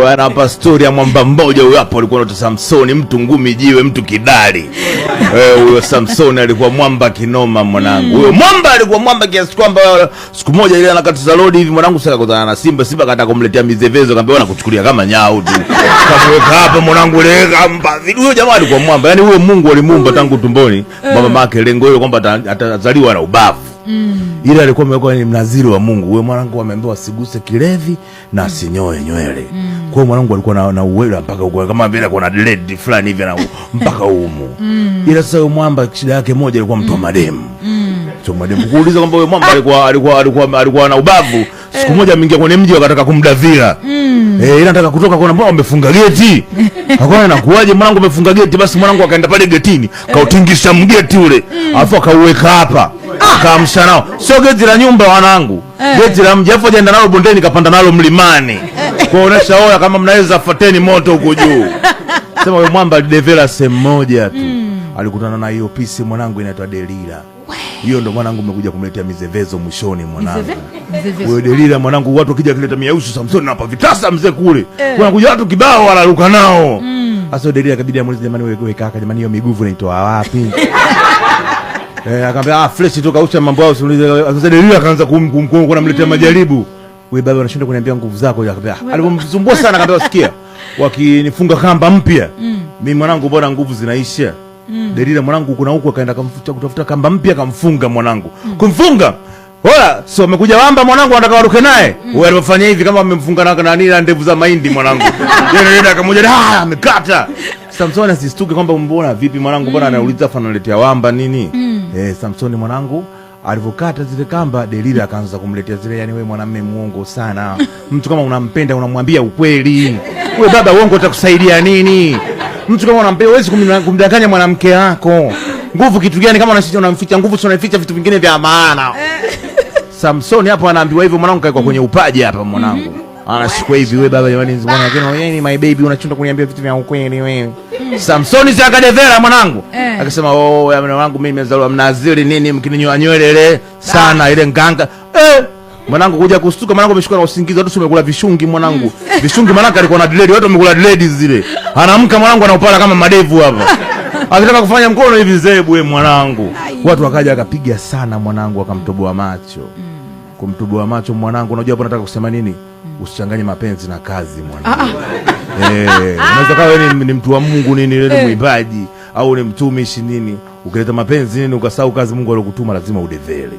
Wana hapa story ya mwamba mmoja huyo hapo alikuwa anaitwa Samsoni, mtu ngumi jiwe, mtu kidali. Huyo Samsoni alikuwa mwamba kinoma mwanangu. Huyo mwamba alikuwa mwamba kiasi kwamba siku moja ile anakatiza road hivi mwanangu, sasa kutana na Simba kataka kumletea mizevezo, akamwambia wana kuchukulia kama nyau tu. Kamweka hapa mwanangu ile kamba. Huyo jamaa alikuwa mwamba. Yaani huyo Mungu alimuumba tangu tumboni mama yake, lengo hilo kwamba atazaliwa na ubavu. Ile alikuwa amekuwa ni mnaziri wa Mungu. Wewe mwanangu ameambiwa asiguse kilevi na asinyoe nywele. Kwa hiyo mwanangu alikuwa na uwela mpaka huko kama vile kuna dread fulani hivi na mpaka humu. Ila sasa huyo mwamba shida yake moja alikuwa mtu wa mademu. Mtu wa mademu. Kuuliza kwamba huyo mwamba alikuwa na ubavu. Siku moja ameingia kwenye mji akataka kumdavira. Ila nataka kutoka kwa mbona umefunga geti. Akaona inakuaje mwanangu umefunga geti, basi mwanangu akaenda pale getini, kautingisha mgeti ule. Alafu akauweka hapa. Akaamsha nao. Sio geti la nyumba wanangu. Geti la mji. Alafu ajaenda nalo bondeni kapanda nalo mlimani. Kuonesha oya kama mnaweza fateni moto huko juu. Sema huyo mwamba alidevela sehemu moja tu. Alikutana na hiyo pisi mwanangu inaitwa Delila. Hiyo ndo mwanangu umekuja kumletea mizevezo mwishoni mwanangu. Wewe Delila mwanangu, watu wakija kuleta miausu Samsoni hapa vitasa mzee kule. Kuna kuja watu kibao wanaruka nao. Sasa Delila kabidi amuulize jamani, wewe kaka jamani, hiyo miguvu inaitoa wapi? Akamwambia fresh tu kaucha mambo yao usiulize. Sasa Delila akaanza kumletea majaribu. Wewe baba unashinda kuniambia nguvu zako. Akamwambia alipomsumbua sana akamwambia sikia, wakinifunga kamba mpya mimi mwanangu bora nguvu zinaisha. Delila mwanangu kuna huko akaenda kutafuta kamba mpya akamfunga mwanangu. Kumfunga wala sio amekuja wamba mwanangu anataka waruke naye. Wewe alifanya hivi kama amemfunga na nani na ndevu za mahindi mwanangu. Yeye akammoja amekata. Samsoni asistuke kwamba mbona vipi mwanangu, mbona anauliza afa analetea wamba nini? Samsoni mwanangu alivokata zile kamba, Delila akaanza kumletea zile, yani wewe mwanamume muongo sana. Mtu kama unampenda unamwambia ukweli. Wewe baba uongo utakusaidia nini? Mtu kama unampenda huwezi kumdanganya mwanamke wako. Nguvu kitu gani kama unamficha nguvu, sio unaficha vitu vingine vya maana. Samsoni hapo anaambiwa hivyo mwanangu kaiko kwenye upaji hapa mwanangu. Anashikwa hivi, wewe baba jamani mbona lakini wewe ni my baby unachunda kuniambia vitu vya ukweli wewe. Samsoni si akadevera mwanangu. Akasema mwanangu mimi nimezaliwa mnaziri nini mkininyoa nywele sana ile nganga. Mwanangu kuja kustuka mwanangu ameshikwa na usingizi, watu umekula vishungi mwanangu. Vishungi mwanangu alikuwa na dread, watu wamekula dread zile. Anaamka mwanangu anaupala kama madevu hapa. Akitaka kufanya mkono hivi zebu wewe mwanangu. Watu wakaja akapiga sana mwanangu akamtoboa macho. Kumtoboa macho mwanangu, unajua hapo nataka kusema nini? Usichanganye mapenzi na kazi mwanangu. Unaweza kawa wewe ni mtu wa Mungu nini, wewe ni mwimbaji au ni mtumishi nini, ukileta mapenzi nini ukasahau kazi Mungu aliyokutuma lazima udevele.